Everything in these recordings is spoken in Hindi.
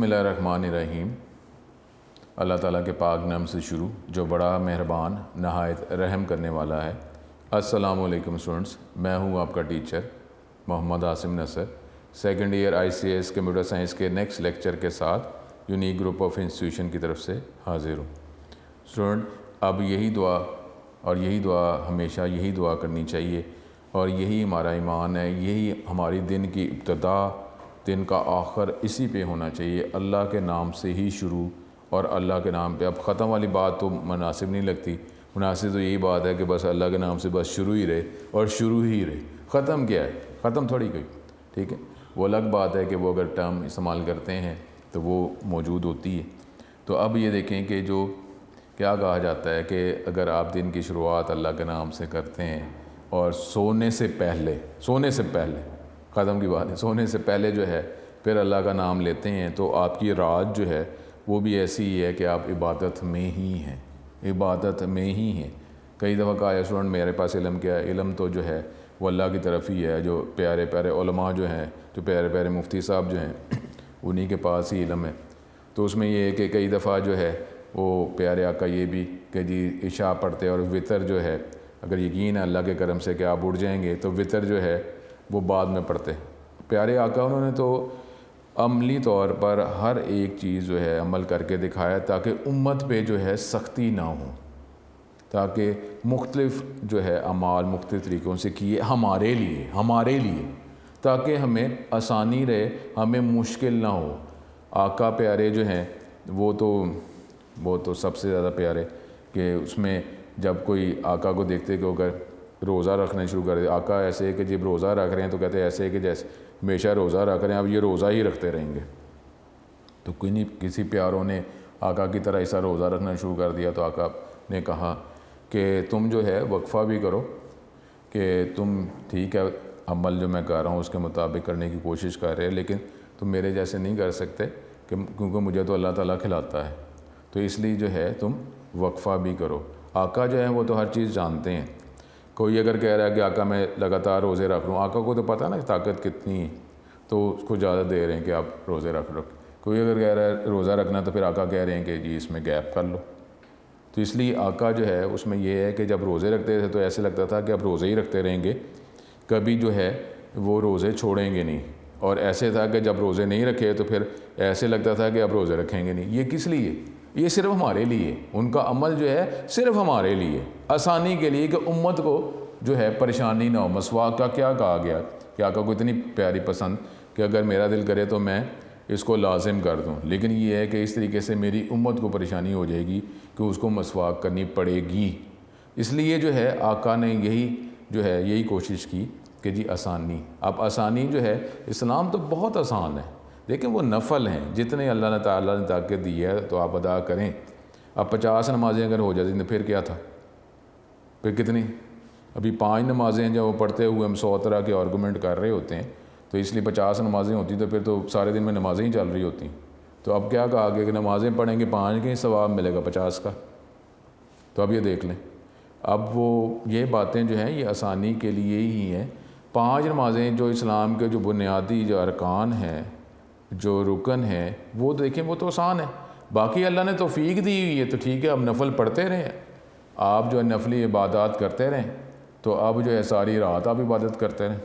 बिस्मिल्लाहिर्रहमानिर्रहीम। अल्लाह ताला के पाक नाम से शुरू जो बड़ा मेहरबान नहायत रहम करने वाला है। अस्सलामुअलैकुम स्टूडेंट्स, मैं हूँ आपका teacher Mohammad Asim Nasar, second year ICS computer science के नेक्स्ट लेक्चर के साथ यूनिक ग्रुप ऑफ इंस्टीट्यूशन की तरफ से हाजिर हूँ। स्टूडेंट, अब यही दुआ हमेशा यही दुआ करनी चाहिए और यही हमारा ईमान है, यही हमारी दिन की इब्तिदा, दिन का आखिर इसी पे होना चाहिए। अल्लाह के नाम से ही शुरू और अल्लाह के नाम पे। अब ख़त्म वाली बात तो मुनासिब नहीं लगती। मुनासिब तो यही बात है कि बस अल्लाह के नाम से बस शुरू ही रहे और शुरू ही रहे। ख़त्म क्या है? ख़त्म थोड़ी कोई, ठीक है। वो अलग बात है कि वो अगर टर्म इस्तेमाल करते हैं तो वो मौजूद होती है। तो अब ये देखें कि जो क्या कहा जाता है कि अगर आप दिन की शुरुआत अल्लाह के नाम से करते हैं और सोने से पहले ख़त्म की बात है, सोने से पहले जो है फिर अल्लाह का नाम लेते हैं तो आपकी रात जो है वो भी ऐसी ही है कि आप इबादत में ही हैं, इबादत में ही हैं। कई दफ़ा कहा है स्टूडेंट मेरे पास इल्म क्या है? इल्म तो जो है वो अल्लाह की तरफ ही है। जो प्यारे प्यारे उलमा जो हैं, जो प्यारे प्यारे मुफ्ती साहब जो हैं उन्हीं के पास ही इल्म है। तो उसमें ये है कि कई दफ़ा जो है वो प्यारे आका ये भी कि जी इशा पढ़ते और वितर जो है, अगर यकीन है अल्लाह के करम से कि आप उठ जाएंगे तो वितर जो है वो बाद में पढ़ते। प्यारे आका उन्होंने तो अमली तौर पर हर एक चीज़ जो है अमल करके दिखाया ताकि उम्मत पे जो है सख्ती ना हो, ताकि मुख्तलिफ़ जो है अमाल मुख्तलिफ़ तरीक़ों से किए हमारे लिए ताकि हमें आसानी रहे, हमें मुश्किल ना हो। आका प्यारे जो हैं वो तो सबसे ज़्यादा प्यारे कि उसमें जब कोई आका को देखते कि अगर रोज़ा रखना शुरू कर दे, आका ऐसे है कि जब रोज़ा रख रहे हैं तो कहते हैं ऐसे है कि जैसे हमेशा रोज़ा रख रहे हैं, अब ये रोज़ा ही रखते रहेंगे। तो किसी प्यारों ने आका की तरह ऐसा रोज़ा रखना शुरू कर दिया तो आका ने कहा कि तुम जो है वक्फ़ा भी करो कि तुम ठीक है अमल जो मैं कर रहा हूँ उसके मुताबिक करने की कोशिश कर रहे हैं, लेकिन तुम मेरे जैसे नहीं कर सकते क्योंकि मुझे तो अल्लाह ताला खिलाता है, तो इसलिए जो है तुम वक्फ़ा भी करो। आका जो है वो तो हर चीज़ जानते हैं। कोई अगर कह रहा है कि आका मैं लगातार रोज़े रख लूँ, आका को तो पता ना ताकत कितनी है, तो उसको ज़्यादा दे रहे हैं कि आप रोज़े रख लो। कोई अगर कह रहा है रोज़ा रखना तो फिर आका कह रहे हैं कि जी इसमें गैप कर लो। तो इसलिए आका जो है उसमें यह है कि जब रोज़े रखते थे तो ऐसे लगता था कि अब रोज़े ही रखते रहेंगे, कभी जो है वो रोज़े छोड़ेंगे नहीं, और ऐसे था कि जब रोज़े नहीं रखे तो फिर ऐसे लगता था कि अब रोज़े रखेंगे नहीं। ये किस लिए? ये सिर्फ हमारे लिए, उनका अमल जो है सिर्फ हमारे लिए, आसानी के लिए कि उम्मत को जो है परेशानी ना हो। मसवाक का क्या कहा गया कि आका को इतनी प्यारी पसंद कि अगर मेरा दिल करे तो मैं इसको लाजिम कर दूं, लेकिन ये है कि इस तरीके से मेरी उम्मत को परेशानी हो जाएगी कि उसको मसवाक करनी पड़ेगी। इसलिए जो है आका ने यही कोशिश की कि जी आसानी। अब आसानी जो है, इस्लाम तो बहुत आसान है, लेकिन वो नफ़ल हैं, जितने अल्लाह ताला ने ताकत दी है तो आप अदा करें। अब 50 नमाज़ें अगर हो जाती तो फिर क्या था? फिर कितनी? अभी 5 नमाज़ें जब वो पढ़ते हुए हम 100 तरह के आर्गूमेंट कर रहे होते हैं, तो इसलिए 50 नमाज़ें होती तो फिर तो सारे दिन में नमाज़ें ही चल रही होती। तो अब क्या कहा गया कि नमाज़ें पढ़ेंगे 5 के सवाब मिलेगा 50 का। तो अब ये देख लें, अब ये बातें जो हैं ये आसानी के लिए ही हैं। 5 नमाज़ें जो इस्लाम के जो बुनियादी जो अरकान हैं, जो रुकन है, वो देखें वो तो आसान है। बाकी अल्लाह ने तौफीक दी हुई है तो ठीक है, अब नफल पढ़ते रहें, आप जो है नफली इबादत करते रहें, तो अब जो है सारी रात आप इबादत करते रहें।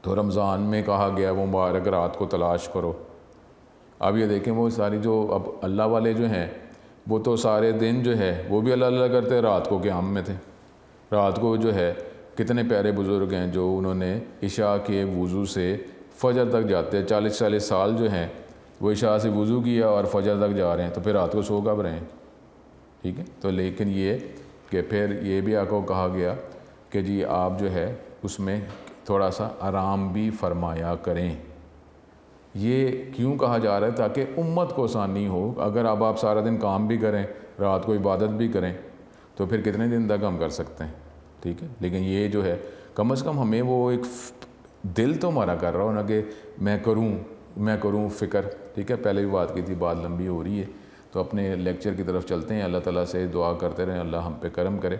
तो रमज़ान में कहा गया वो मुबारक रात को तलाश करो। अब ये देखें वो सारी जो अब अल्लाह वाले जो हैं वो तो सारे दिन जो है वो भी अल्लाह अल्लाह करते, रात को क़याम में थे। रात को जो है कितने प्यारे बुज़ुर्ग हैं जो उन्होंने इशा के वज़ू से फ़जर तक जाते हैं। 40-40 साल जो हैं वो इशा से वज़ू किया और फ़जर तक जा रहे हैं, तो फिर रात को सो कब रहे हैं? ठीक है। तो लेकिन ये कि फिर ये भी आपको कहा गया कि जी आप जो है उसमें थोड़ा सा आराम भी फरमाया करें। ये क्यों कहा जा रहा है? ताकि उम्मत को आसानी हो। अगर अब आप सारा दिन काम भी करें, रात को इबादत भी करें, तो फिर कितने दिन तक हम कर सकते हैं? ठीक है। लेकिन ये जो है कम से कम हमें वो एक दिल तो हमारा कर रहा हो ना कि मैं करूँ फ़िक्र। ठीक है, पहले भी बात की थी, बात लंबी हो रही है, तो अपने लेक्चर की तरफ चलते हैं। अल्लाह ताला से दुआ करते रहें अल्लाह हम पे करम करे।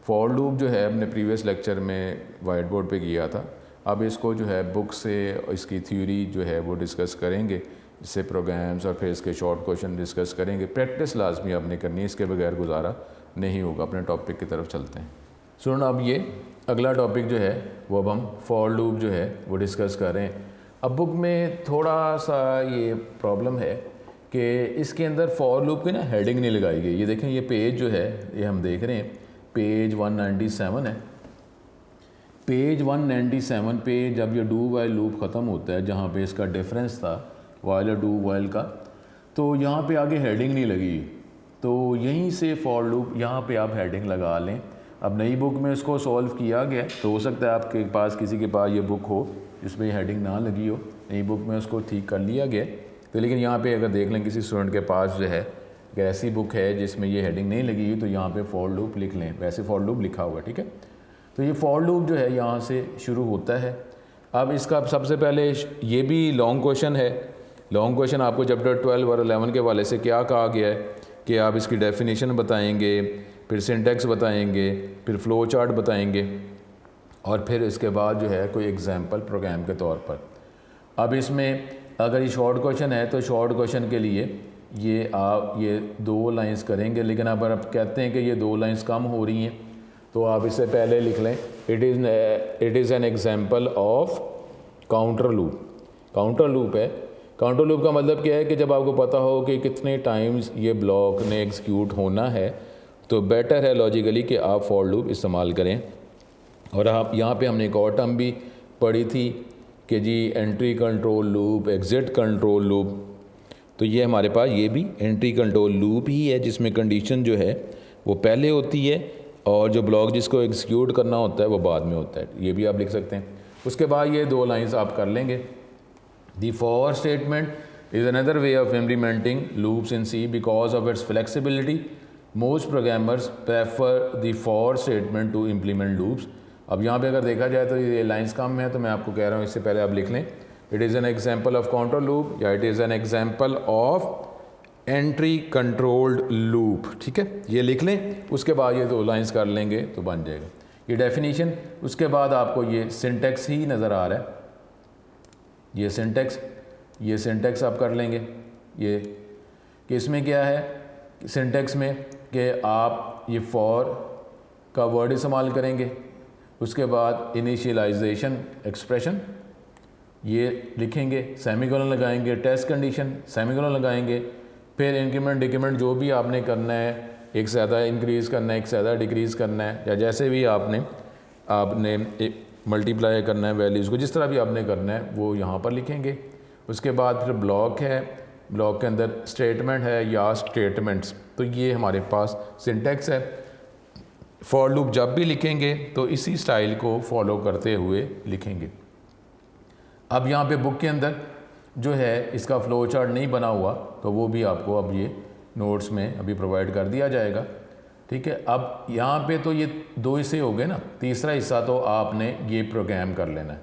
फॉर लूप जो है अपने प्रीवियस लेक्चर में वाइट बोर्ड पे किया था। अब इसको जो है बुक से इसकी थ्योरी जो है वो डिस्कस करेंगे इससे प्रोग्राम्स और फिर इसके शॉर्ट क्वेश्चन डिस्कस करेंगे। प्रैक्टिस लाजमी आपने करनी है, इसके बगैर गुजारा नहीं होगा। अपने टॉपिक की तरफ चलते हैं। सुन, अब ये अगला टॉपिक जो है वो अब हम फॉर लूप जो है वो डिस्कस कर रहे हैं। अब बुक में थोड़ा सा ये प्रॉब्लम है कि इसके अंदर फॉर लूप की ना हेडिंग नहीं लगाई गई। ये देखें, ये पेज जो है ये हम देख रहे हैं, पेज 197 है। पेज 197 पे जब ये डू वाइल लूप ख़त्म होता है, जहाँ पे इसका डिफरेंस था वाइल और डू वाइल का, तो यहाँ पे आगे हेडिंग नहीं लगी। तो यहीं से फॉर लूप यहाँ पे आप हेडिंग लगा लें। अब नई बुक में इसको सॉल्व किया गया, तो हो सकता है आपके पास किसी के पास ये बुक हो जिसमें हेडिंग ना लगी हो, नई बुक में उसको ठीक कर लिया गया। तो लेकिन यहाँ पे अगर देख लें किसी स्टूडेंट के पास जो है अगर ऐसी बुक है जिसमें ये हेडिंग नहीं लगी हुई, तो यहाँ पे फॉर लूप लिख लें। वैसे फॉर लूप लिखा हुआ, ठीक है। तो ये फॉर लूप जो है यहाँ से शुरू होता है। अब इसका सबसे पहले ये भी लॉन्ग क्वेश्चन है। लॉन्ग क्वेश्चन आपको चैप्टर 12 और 11 के वाले से क्या कहा गया है कि आप इसकी डेफिनेशन बताएंगे, फिर सिंटेक्स बताएंगे, फिर फ़्लो चार्ट बताएंगे और फिर इसके बाद जो है कोई एग्जांपल प्रोग्राम के तौर पर। अब इसमें अगर ये शॉर्ट क्वेश्चन है तो शॉर्ट क्वेश्चन के लिए ये आप ये 2 लाइंस करेंगे, लेकिन अगर आप कहते हैं कि ये 2 लाइंस कम हो रही हैं तो आप इससे पहले लिख लें it is an example of counter loop. Counter loop है। काउंटर लूप का मतलब क्या है कि जब आपको पता हो कि कितने टाइम्स ये ब्लॉक ने एग्जीक्यूट होना है, तो बेटर है लॉजिकली कि आप फॉर लूप इस्तेमाल करें। और आप यहाँ पे हमने एक और टर्म भी पढ़ी थी कि जी entry control loop, exit control loop. तो ये हमारे पास ये भी एंट्री कंट्रोल लूप ही है, जिसमें कंडीशन जो है वो पहले होती है और जो ब्लॉक जिसको एग्जीक्यूट करना होता है वो बाद में होता है। ये भी आप लिख सकते हैं। उसके बाद ये 2 लाइंस आप कर लेंगे। The for statement is another way of implementing loops in C because of its flexibility. Most programmers prefer the for statement to implement loops. अब यहाँ पे अगर देखा जाए तो ये लाइंस कम है, तो मैं आपको कह रहा हूँ इससे पहले आप लिख लें it is an example of counter loop या it is an example of entry controlled loop. ठीक है, ये लिख लें। उसके बाद ये 2 लाइंस कर लेंगे तो बन जाएगा ये डेफिनीशन। उसके बाद आपको ये सिंटेक्स ही नज़र आ रहा है, ये सिंटेक्स आप कर लेंगे। ये कि इसमें क्या है सिंटेक्स में कि आप ये फॉर का वर्ड इस्तेमाल करेंगे, उसके बाद इनिशियलाइजेशन एक्सप्रेशन ये लिखेंगे, सेमीकोलन लगाएंगे, टेस्ट कंडीशन सेमीकोलन लगाएंगे, फिर इंक्रीमेंट डिक्रीमेंट जो भी आपने करना है, एक से ज़्यादा इंक्रीज़ करना है, एक से ज़्यादा डिक्रीज़ करना है, या जैसे भी आपने मल्टीप्लाई करना है वैल्यूज़ को, जिस तरह भी आपने करना है वो यहाँ पर लिखेंगे। उसके बाद फिर ब्लॉक है, ब्लॉक के अंदर स्टेटमेंट है या स्टेटमेंट्स। तो ये हमारे पास सिंटेक्स है। फॉर लूप जब भी लिखेंगे तो इसी स्टाइल को फॉलो करते हुए लिखेंगे। अब यहाँ पे बुक के अंदर जो है इसका फ़्लो चार्ट नहीं बना हुआ, तो वो भी आपको अब ये नोट्स में अभी प्रोवाइड कर दिया जाएगा। ठीक है, अब यहाँ पे तो ये 2 हिस्से हो गए ना, तीसरा हिस्सा तो आपने ये प्रोग्राम कर लेना है,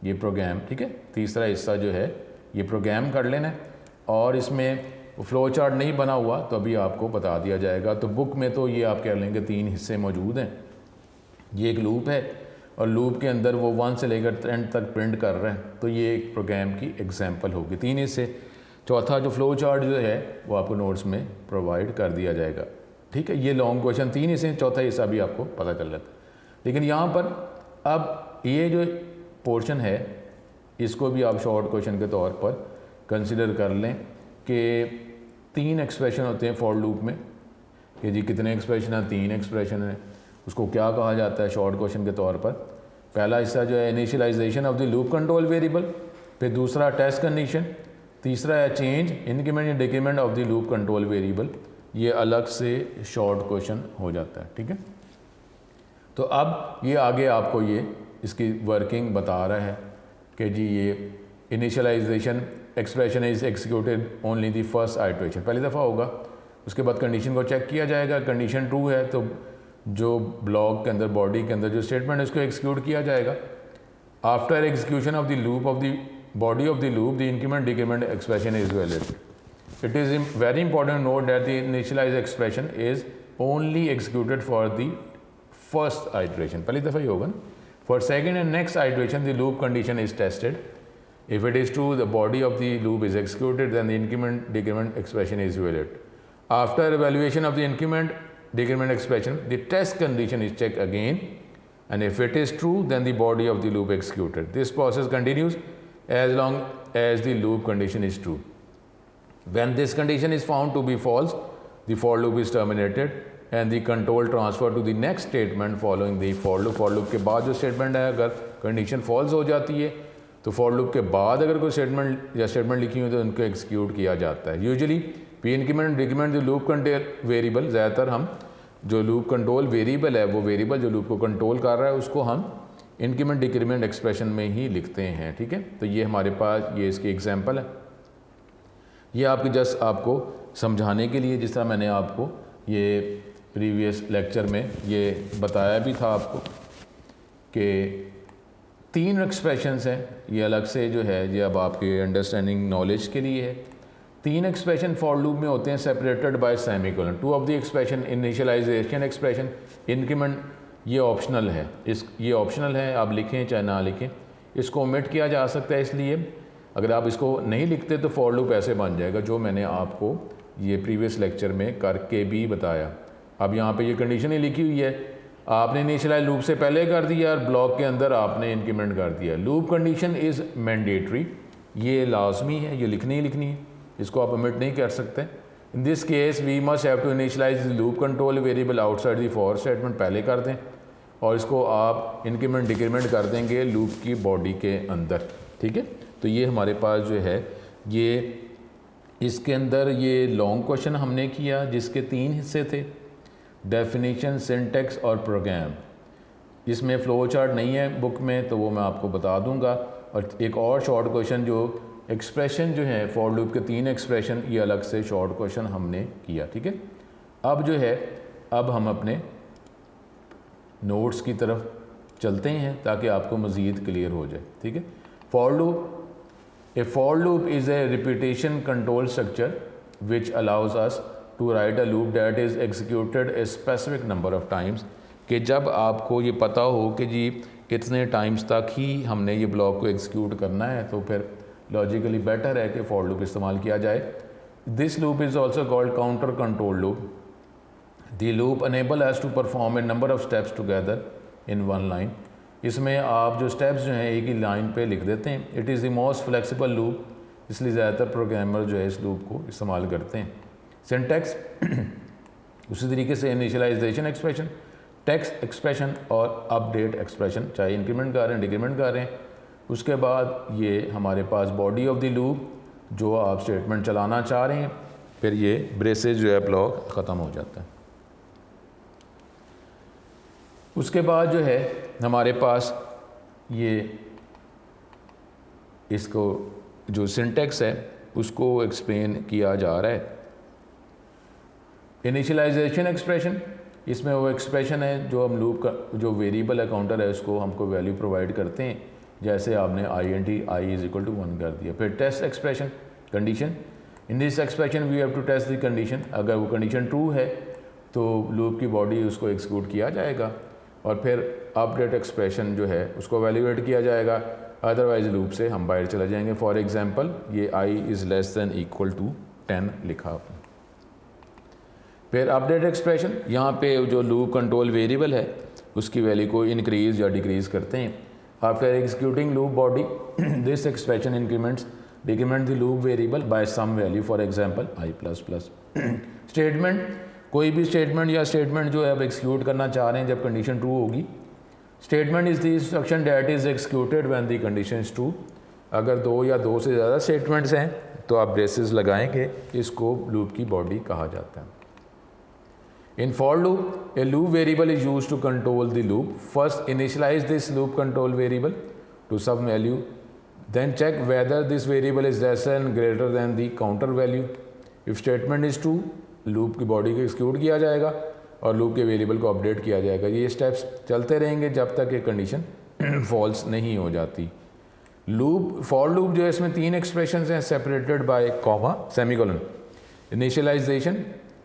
ये प्रोग्राम। ठीक है, तीसरा हिस्सा जो है ये प्रोग्राम कर लेना है, और इसमें फ़्लो चार्ट नहीं बना हुआ तो अभी आपको बता दिया जाएगा। तो बुक में तो ये आप कह लेंगे 3 हिस्से मौजूद हैं। ये एक लूप है और लूप के अंदर वो 1 से लेकर 10 तक प्रिंट कर रहे हैं, तो ये एक प्रोग्राम की एग्जांपल होगी। 3 हिस्से। चौथा जो फ़्लो चार्ट जो है वो आपको नोट्स में प्रोवाइड कर दिया जाएगा। ठीक है, ये लॉन्ग क्वेश्चन 3 हिस्से, चौथा हिस्सा भी आपको पता चल जाता है। लेकिन यहाँ पर अब ये जो पोर्शन है इसको भी आप शॉर्ट क्वेश्चन के तौर पर कंसिडर कर लें कि 3 एक्सप्रेशन होते हैं फॉर लूप में, कि जी कितने एक्सप्रेशन हैं, 3 एक्सप्रेशन हैं। उसको क्या कहा जाता है शॉर्ट क्वेश्चन के तौर पर? पहला हिस्सा जो है initialisation of the loop control variable, फिर दूसरा टेस्ट कंडीशन, तीसरा है चेंज इंक्रीमेंट या decrement of the loop control variable. ये अलग से शॉर्ट क्वेश्चन हो जाता है। ठीक है, तो अब ये आगे आपको ये इसकी वर्किंग बता रहा है कि जी ये initialisation expression is executed only the first iteration, पहली दफ़ा होगा। उसके बाद कंडीशन को चेक किया जाएगा, कंडीशन ट्रू है तो जो ब्लॉक के अंदर बॉडी के अंदर जो स्टेटमेंट है उसको एक्सिक्यूट किया जाएगा। After execution of the loop of the body of the loop the increment decrement expression is valid. It is very important note that the initialize expression is only executed for the first iteration, पहली दफ़ा ही होगा ना। For second and next iteration the loop condition is tested If it is true, the body of the loop is executed, then the increment decrement expression is valid. After evaluation of the increment decrement expression, the test condition is checked again, and if it is true, then the body of the loop executed. This process continues as long as the loop condition is true. When this condition is found to be false, the for loop is terminated and the control transfer to the next statement following the for loop. For loop के बाद जो statement है, अगर condition false हो जाती है तो for loop के बाद अगर कोई statement या statement लिखी हुई तो उनको execute किया जाता है. Usually p increment decrement the loop control variable, ज़्यादातर हम जो loop control variable है वो variable जो loop को control कर रहा है उसको हम इंक्रीमेंट डिक्रीमेंट एक्सप्रेशन में ही लिखते हैं. ठीक है, तो ये हमारे पास ये इसकी एग्जांपल है. ये आपके जस्ट आपको समझाने के लिए, जिस तरह मैंने आपको ये प्रीवियस लेक्चर में ये बताया भी था आपको कि 3 एक्सप्रेशंस हैं. ये अलग से जो है ये अब आपके अंडरस्टैंडिंग नॉलेज के लिए है. 3 एक्सप्रेशन फॉर लूप में होते हैं separated by semicolon. 2 of the expression initialization expression increment ये ऑप्शनल है. ये ऑप्शनल है, आप लिखें चाहे ना लिखें, इसको ओमिट किया जा सकता है. इसलिए अगर आप इसको नहीं लिखते तो फॉर लूप ऐसे बन जाएगा जो मैंने आपको ये प्रीवियस लेक्चर में करके भी बताया. अब यहाँ पे ये कंडीशन ही लिखी हुई है, आपने इनिशियलाइज लूप से पहले कर दिया और ब्लॉक के अंदर आपने इंक्रीमेंट कर दिया. लूप कंडीशन इज़ मैंडेटरी, ये लाजमी है, ये लिखनी ही लिखनी है, इसको आप ओमिट नहीं कर सकते. In this case we must have to initialize the loop control variable outside the for statement, पहले कर दें और इसको आप इंक्रीमेंट डिक्रीमेंट कर देंगे लूप की बॉडी के अंदर. ठीक है, तो ये हमारे पास जो है ये इसके अंदर ये लॉन्ग क्वेश्चन हमने किया जिसके 3 हिस्से थे, डेफिनेशन, सिंटेक्स और प्रोग्राम. इसमें फ्लो चार्ट नहीं है बुक में तो वो मैं आपको बता दूंगा. और एक और शॉर्ट क्वेश्चन जो एक्सप्रेशन जो है फॉर लूप के 3 एक्सप्रेशन, ये अलग से शॉर्ट क्वेश्चन हमने किया. ठीक है, अब जो है अब हम अपने नोट्स की तरफ चलते हैं ताकि आपको मज़ीद क्लियर हो जाए. ठीक है, for loop, a for loop is a repetition control structure which allows us to write a loop that is executed a specific number of times. कि जब आपको ये पता हो कि जी कितने टाइम्स तक ही हमने ये ब्लॉक को एग्जीक्यूट करना है तो फिर लॉजिकली बेटर है कि फॉर लूप इस्तेमाल किया जाए. This loop is also called counter control loop. The loop enables to perform a number of steps together in one line. इसमें आप जो स्टेप्स जो हैं एक ही लाइन पे लिख देते हैं. It is the most flexible loop, इसलिए ज़्यादातर प्रोग्रामर जो है इस लूप को इस्तेमाल करते हैं. सिंटैक्स उसी तरीके से इनिशियलाइजेशन एक्सप्रेशन, टेक्स्ट एक्सप्रेशन और अपडेट एक्सप्रेशन, चाहे इंक्रीमेंट कर रहे हैं डिक्रीमेंट कर रहे हैं. उसके बाद ये हमारे पास बॉडी ऑफ द लूप जो आप स्टेटमेंट चलाना चाह रहे हैं, फिर ये ब्रेसेस जो है ब्लॉक ख़त्म हो जाता है. उसके बाद जो है हमारे पास ये इसको जो सिंटेक्स है उसको एक्सप्लेन किया जा रहा है. इनिशियलाइजेशन एक्सप्रेशन, इसमें वो एक्सप्रेशन है जो हम लूप का जो वेरिएबल है काउंटर है उसको हमको वैल्यू प्रोवाइड करते हैं. जैसे आपने आई इज इक्वल टू 1 कर दिया. फिर test expression, condition. In this expression we have to test the condition. अगर वो कंडीशन ट्रू है तो लूप की बॉडी उसको एग्जीक्यूट किया जाएगा. और फिर अपडेट एक्सप्रेशन जो है उसको वैल्यूएट किया जाएगा, अदरवाइज लूप से हम बाहर चले जाएंगे. फॉर एग्जांपल ये i is less than equal to 10 लिखा आपने. फिर अपडेट एक्सप्रेशन, यहाँ पे जो लूप कंट्रोल वेरिएबल है उसकी वैल्यू को इंक्रीज़ या डिक्रीज़ करते हैं. After executing loop body this expression increments decrement the loop variable by some value, for example i++. Statement, कोई भी स्टेटमेंट या स्टेटमेंट जो है आप एग्जीक्यूट करना चाह रहे हैं जब कंडीशन ट्रू होगी. Statement is the instruction that is executed when the condition is true. अगर 2 या 2 से ज़्यादा स्टेटमेंट्स हैं तो आप ब्रेसेस लगाएंगे, इसको लूप की बॉडी कहा जाता है. In for loop, a loop variable is used to control the loop. First, initialize this loop control variable to some value. Then check whether this variable is less than greater than the counter value. If statement is true, loop की body को execute किया जाएगा और loop के variable को update किया जाएगा. ये steps चलते रहेंगे जब तक ये condition false नहीं हो जाती. Loop, for loop जो है इसमें 3 expressions हैं separated by comma, semicolon. Initialization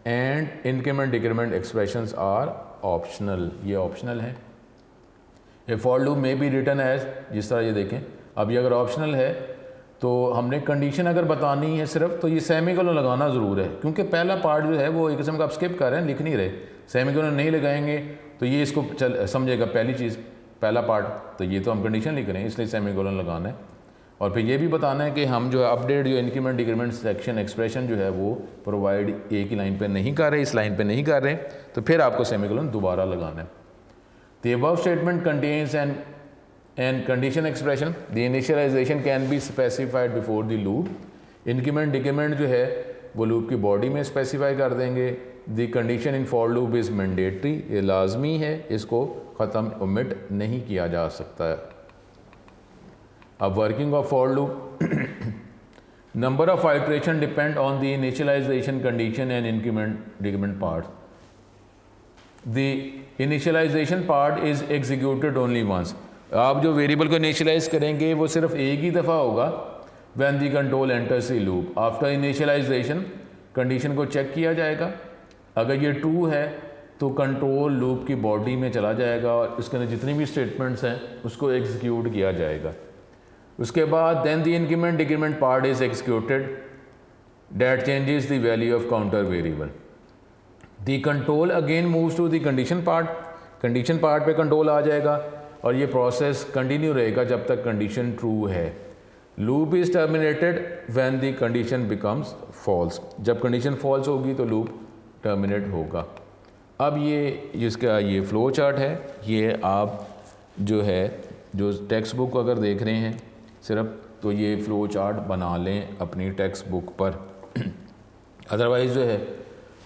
and increment decrement expressions are optional, ये ऑप्शनल है. A for loop may be written as, जिस तरह ये देखें अब ये अगर ऑप्शनल है तो हमने कंडीशन अगर बतानी है सिर्फ, तो ये सेमीकोलन लगाना ज़रूर है, क्योंकि पहला पार्ट जो है वो एक किस्म का आप स्किप कर रहे हैं, लिख नहीं रहे। सेमीकोलन नहीं लगाएंगे तो ये इसको समझेगा पहली चीज़, पहला पार्ट, तो ये तो हम कंडीशन लिख रहे हैं, इसलिए सेमीकोलन लगाना है। और फिर ये भी बताना है कि हम जो है अपडेट जो इंक्रीमेंट डिक्रीमेंट सेक्शन एक्सप्रेशन जो है वो प्रोवाइड एक ही लाइन पे नहीं कर रहे, इस लाइन पे नहीं कर रहे, तो फिर आपको सेमीकोलन दोबारा लगाना है। The above statement contains an condition expression, the initialization can be specified before the loop. Increment decrement जो है वो लूप की बॉडी में स्पेसिफाई कर देंगे। The condition in for loop is mandatory, ये लाजमी है, इसको ख़त्म ओमिट नहीं किया जा सकता है। अब working of for loop, number of iteration depend on the initialization condition and increment decrement part. The initialization part is executed only once. आप जो वेरिएबल को इनिशियलाइज करेंगे वो सिर्फ एक ही दफ़ा होगा, when the control enters the loop. After initialization condition को चेक किया जाएगा, अगर ये ट्रू है तो कंट्रोल लूप की बॉडी में चला जाएगा और इसके अंदर जितनी भी स्टेटमेंट्स हैं उसको एग्जीक्यूट किया जाएगा। उसके बाद then the increment decrement part is executed that changes the value of counter variable. The control again moves to the condition part, condition part पे कंट्रोल आ जाएगा और ये प्रोसेस कंटिन्यू रहेगा जब तक कंडीशन ट्रू है। Loop is terminated when the condition becomes false, जब कंडीशन फॉल्स होगी तो लूप टर्मिनेट होगा। अब ये इसका ये फ्लो चार्ट है, ये आप जो है जो टेक्स्ट बुक अगर देख रहे हैं सिर्फ, तो ये फ़्लो चार्ट बना लें अपनी टेक्स्ट बुक पर। अदरवाइज़ जो है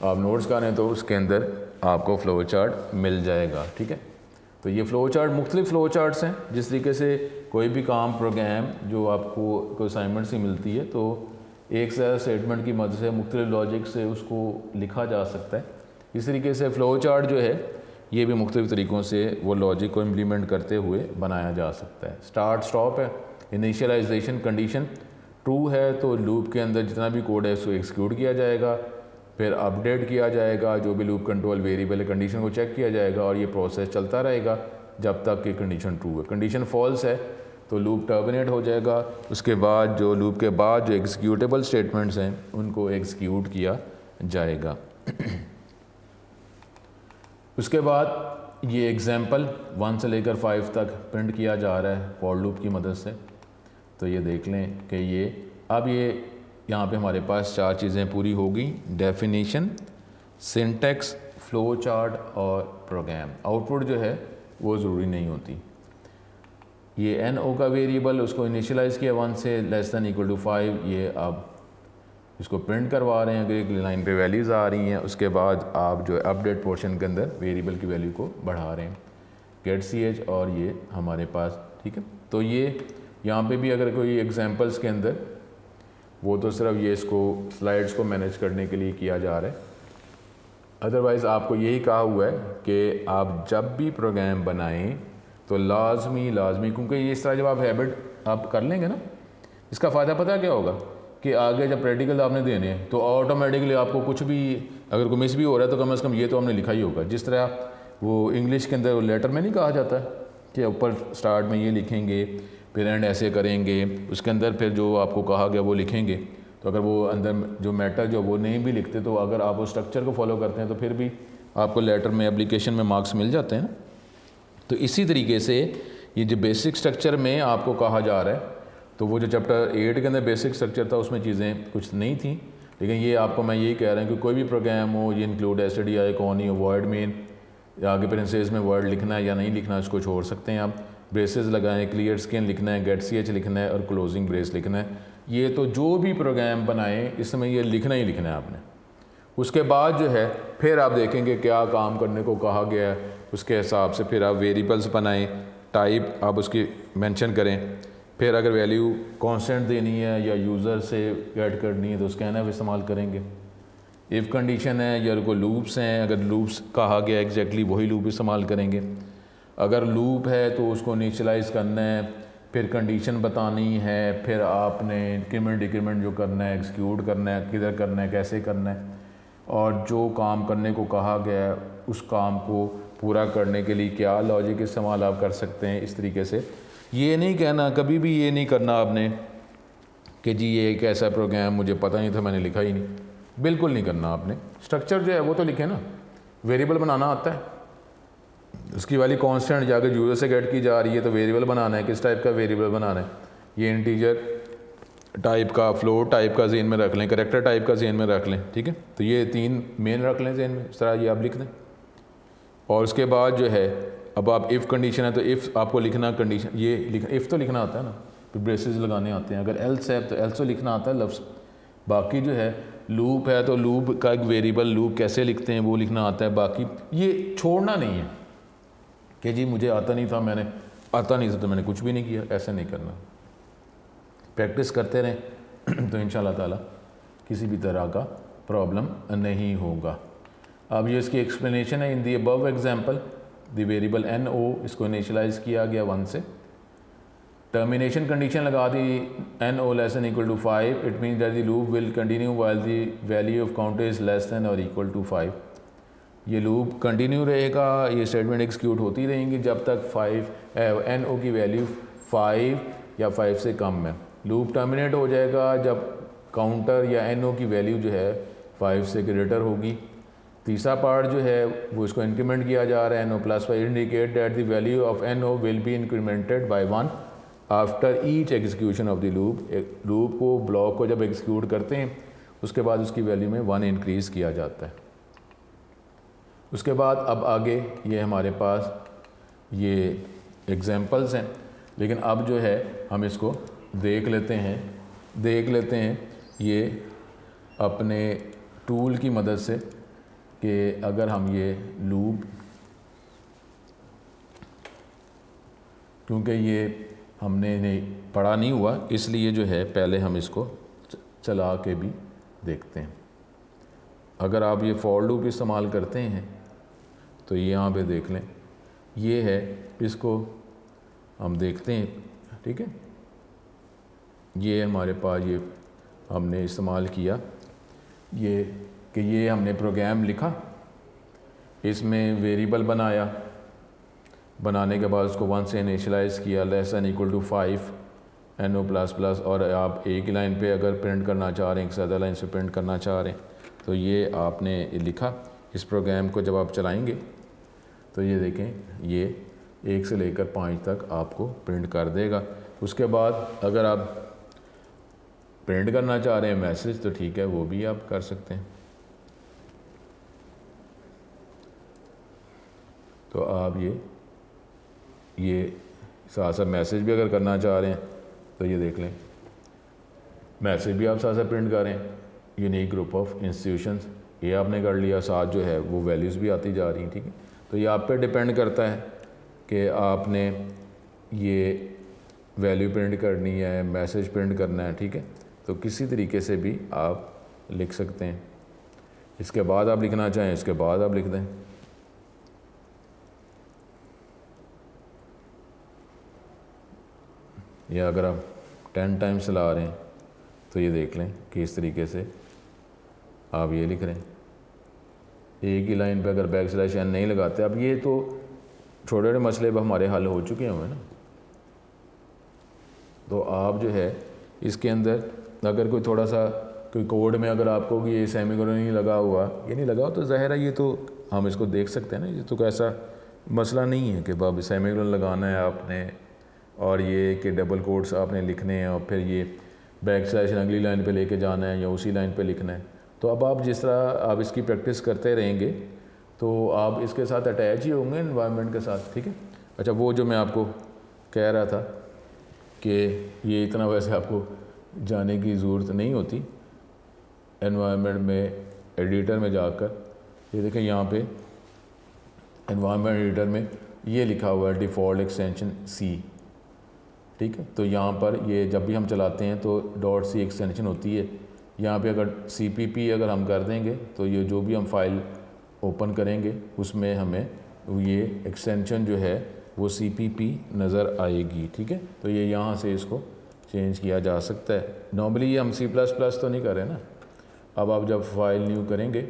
आप नोट्स कर रहे हैं तो उसके अंदर आपको फ़्लो चार्ट मिल जाएगा, ठीक है। तो ये फ़्लो चार्ट मुख्तलिफ़ फ़्लो चार्ट्स हैं, जिस तरीके से कोई भी काम प्रोग्राम जो आपको कोई असाइनमेंट से मिलती है तो एक से ज़्यादा स्टेटमेंट की मदद से मुख्तलिफ़ लॉजिक से उसको लिखा जा सकता है। इस तरीके से फ़्लो चार्ट जो है ये भी मुख्तलिफ़ तरीक़ों से वो लॉजिक को इम्प्लीमेंट करते हुए बनाया जा सकता है। स्टार्ट स्टॉप है, इनिशियलाइजेशन कंडीशन ट्रू है तो लूप के अंदर जितना भी कोड है उसको एक्सिक्यूट किया जाएगा, फिर अपडेट किया जाएगा, जो भी लूप कंट्रोल वेरिएबल है कंडीशन को चेक किया जाएगा और ये प्रोसेस चलता रहेगा जब तक कि कंडीशन ट्रू है। कंडीशन फॉल्स है तो लूप टर्मिनेट हो जाएगा। उसके बाद जो लूप के बाद जो एग्जीक्यूटेबल स्टेटमेंट्स हैं उनको एग्जीक्यूट किया जाएगा। उसके बाद ये एग्जाम्पल 1 से लेकर 5 तक प्रिंट किया जा रहा है फॉर लूप की मदद से, तो ये देख लें कि ये अब ये यहाँ पे हमारे पास 4 चीज़ें पूरी हो गई, डेफिनेशन, सिंटैक्स, फ्लो चार्ट और प्रोग्राम। आउटपुट जो है वो ज़रूरी नहीं होती। ये NO का वेरिएबल उसको इनिशियलाइज़ किया 1 से लेस दैन इक्वल टू 5, ये अब इसको प्रिंट करवा रहे हैं, अगर एक लाइन पे वैल्यूज़ आ रही हैं उसके बाद आप जो है अपडेट पोर्शन के अंदर वेरिएबल की वैल्यू को बढ़ा रहे हैं, गेट CH और ये हमारे पास, ठीक है। तो ये यहाँ पे भी अगर कोई एग्जांपल्स के अंदर वो तो सिर्फ ये इसको स्लाइड्स को मैनेज करने के लिए किया जा रहा है, अदरवाइज़ आपको यही कहा हुआ है कि आप जब भी प्रोग्राम बनाएं तो लाजमी क्योंकि ये इस तरह जब आप हैबिट आप कर लेंगे ना, इसका फ़ायदा पता क्या होगा कि आगे जब प्रैक्टिकल आपने देने हैं तो ऑटोमेटिकली आपको कुछ भी अगर कोई मिस भी हो रहा है तो कम से कम ये तो हमने लिखा ही होगा। जिस तरह वो इंग्लिश के अंदर लेटर में नहीं कहा जाता कि ऊपर स्टार्ट में ये लिखेंगे फिर एंड ऐसे करेंगे, उसके अंदर फिर जो आपको कहा गया वो लिखेंगे। तो अगर वो अंदर जो मैटर जो वो नहीं भी लिखते तो अगर आप उस स्ट्रक्चर को फॉलो करते हैं तो फिर भी आपको लेटर में एप्लीकेशन में मार्क्स मिल जाते हैं ना। तो इसी तरीके से ये जो बेसिक स्ट्रक्चर में आपको कहा जा रहा है, तो वो जो चैप्टर 8 के अंदर बेसिक स्ट्रक्चर था उसमें चीज़ें कुछ नहीं थी, लेकिन ये आपको मैं यही कह रहा हूँ कि कोई भी प्रोग्राम हो, ये इंक्लूड STDI कौन ही हो, वॉइड मेन या आगे पेरेंथेसिस में वर्ड लिखना है या नहीं लिखना इसको छोड़ सकते हैं आप, ब्रेसेस लगाएं, क्लियर स्किन लिखना है, गेट CH लिखना है और क्लोजिंग ब्रेस लिखना है। ये तो जो भी प्रोग्राम बनाएं इसमें ये लिखना ही लिखना है आपने। उसके बाद जो है फिर आप देखेंगे क्या काम करने को कहा गया है, उसके हिसाब से फिर आप वेरिएबल्स बनाएं, टाइप आप उसकी मेंशन करें, फिर अगर वैल्यू कांस्टेंट देनी है या यूज़र से गेट करनी है तो स्कैनफ इस्तेमाल करेंगे। इफ़ कंडीशन है या कोई लूप्स हैं, अगर लूप्स कहा गया एग्जैक्टली वही लूप इस्तेमाल करेंगे। अगर लूप है तो उसको इनिशियलाइज़ करना है, फिर कंडीशन बतानी है, फिर आपने इंक्रीमेंट डिक्रीमेंट जो करना है एग्जीक्यूट करना है, किधर करना है, कैसे करना है, और जो काम करने को कहा गया है उस काम को पूरा करने के लिए क्या लॉजिक इस्तेमाल आप कर सकते हैं। इस तरीके से ये नहीं कहना, कभी भी ये नहीं करना आपने कि जी ये एक ऐसा प्रोग्राम मुझे पता नहीं था, मैंने लिखा ही नहीं। बिल्कुल नहीं करना आपने। स्ट्रक्चर जो है वो तो लिखे ना। वेरिएबल बनाना आता है, उसकी वाली कांस्टेंट जाकर यूज़र से गेट की जा रही है, तो वेरिएबल बनाना है। किस टाइप का वेरिएबल बनाना है? ये इंटीजर टाइप का, फ्लोट टाइप का ज़हन में रख लें, करैक्टर टाइप का ज़हन में रख लें, ठीक है। तो ये 3 मेन रख लें ज़हन में, इस तरह ये आप लिख दें। और उसके बाद जो है, अब आप इफ़ कंडीशन है तो इफ़ आपको लिखना, कंडीशन ये इफ़ तो लिखना आता है ना, फिर ब्रेसेस लगाने आते हैं। अगर एल्स है तो एल्स तो लिखना आता है लफ्ज़। बाकी जो है लूप है तो लूप का एक वेरिएबल लूप कैसे लिखते हैं वो लिखना आता है। बाकी ये छोड़ना नहीं है कि जी मुझे आता नहीं था, मैंने आता नहीं था तो मैंने कुछ भी नहीं किया, ऐसा नहीं करना। प्रैक्टिस करते रहें तो इंशाल्लाह ताला किसी भी तरह का प्रॉब्लम नहीं होगा। अब ये इसकी एक्सप्लेनेशन है। In the above example the variable N O, इसको इनिशियलाइज किया गया 1 से। टर्मिनेशन कंडीशन लगा दी N O less then equal to 5, it means that the loop will continue while the value of counter is less than और इक्वल टू 5। ये लूप कंटिन्यू रहेगा, ये स्टेटमेंट एग्जीक्यूट होती रहेंगी जब तक 5 एन ओ की वैल्यू 5 या 5 से कम है। लूप टर्मिनेट हो जाएगा जब काउंटर या एन ओ की वैल्यू जो है 5 से ग्रेटर होगी। तीसरा पार्ट जो है वो इसको इंक्रीमेंट किया जा रहा है, N O plus 5 indicate that the value of N O will be incremented by 1 after each execution of the loop. Loop को, ब्लॉक को जब एग्जीक्यूट करते हैं उसके बाद उसकी वैल्यू में 1 इंक्रीज़ किया जाता है। उसके बाद अब आगे ये हमारे पास ये एग्जांपल्स हैं, लेकिन अब जो है हम इसको देख लेते हैं ये अपने टूल की मदद से कि अगर हम ये लूप, क्योंकि ये हमने नहीं पढ़ा नहीं हुआ इसलिए जो है पहले हम इसको चला के भी देखते हैं। अगर आप ये फॉर लूप इस्तेमाल करते हैं तो ये यहाँ पे देख लें, ये है, इसको हम देखते हैं, ठीक है। ये हमारे पास ये हमने इस्तेमाल किया ये कि ये हमने प्रोग्राम लिखा, इसमें वेरिएबल बनाया, बनाने के बाद उसको 1 से इनिशियलाइज़ किया, less then equal to 5 N O plus plus. और आप एक ही लाइन पे अगर प्रिंट करना चाह रहे हैं, एक से ज़्यादा लाइन से प्रिंट करना चाह रहे हैं तो ये आपने लिखा। इस प्रोग्राम को जब आप चलाएंगे तो ये देखें ये 1 से लेकर 5 तक आपको प्रिंट कर देगा। उसके बाद अगर आप प्रिंट करना चाह रहे हैं मैसेज तो ठीक है, वो भी आप कर सकते हैं। तो आप ये साथ साथ मैसेज भी अगर करना चाह रहे हैं तो ये देख लें, मैसेज भी आप साथ साथ प्रिंट करें। यूनिक ग्रुप ऑफ इंस्टीट्यूशंस ये आपने कर लिया, साथ जो है वो वैल्यूज़ भी आती जा रही हैं, ठीक है। तो ये आप पे डिपेंड करता है कि आपने ये वैल्यू प्रिंट करनी है, मैसेज प्रिंट करना है, ठीक है। तो किसी तरीके से भी आप लिख सकते हैं। इसके बाद आप लिखना चाहें इसके बाद आप लिख दें। या अगर आप 10 टाइम्स चला रहे हैं तो ये देख लें कि इस तरीके से आप ये लिख रहे हैं। एक ही लाइन पे अगर बैक स्लैश एन नहीं लगाते, अब ये तो छोटे छोटे मसले अब हमारे हल हो चुके हैं ना। तो आप जो है इसके अंदर अगर कोई थोड़ा सा कोई कोड में अगर आपको कि ये सेमीकोलन नहीं लगा हुआ, ये नहीं लगा तो ज़ाहिर है ये तो हम इसको देख सकते हैं ना। ये तो कोई ऐसा मसला नहीं है कि बाब सेमीकोलन लगाना है आपने और ये कि डबल कोट्स आपने लिखने हैं और फिर ये बैक स्लैश अगली लाइन पे लेके जाना है या उसी लाइन पे लिखना है। तो अब आप जिस तरह आप इसकी प्रैक्टिस करते रहेंगे तो आप इसके साथ अटैच ही होंगे इन्वायरमेंट के साथ, ठीक है। अच्छा, वो जो मैं आपको कह रहा था कि ये इतना वैसे आपको जाने की ज़रूरत नहीं होती। एनवायरनमेंट में एडिटर में जाकर ये देखें, यहाँ पे एनवायरनमेंट एडिटर में ये लिखा हुआ है डिफ़ॉल्ट एक्सटेंशन सी, ठीक है। तो यहाँ पर ये जब भी हम चलाते हैं तो .c एक्सटेंशन होती है। यहाँ पे अगर cpp अगर हम कर देंगे तो ये जो भी हम फाइल ओपन करेंगे उसमें हमें ये एक्सटेंशन जो है वो cpp नज़र आएगी, ठीक है। तो ये यहाँ से इसको चेंज किया जा सकता है। नॉर्मली ये हम C++ तो नहीं कर रहे ना। अब आप जब फाइल न्यू करेंगे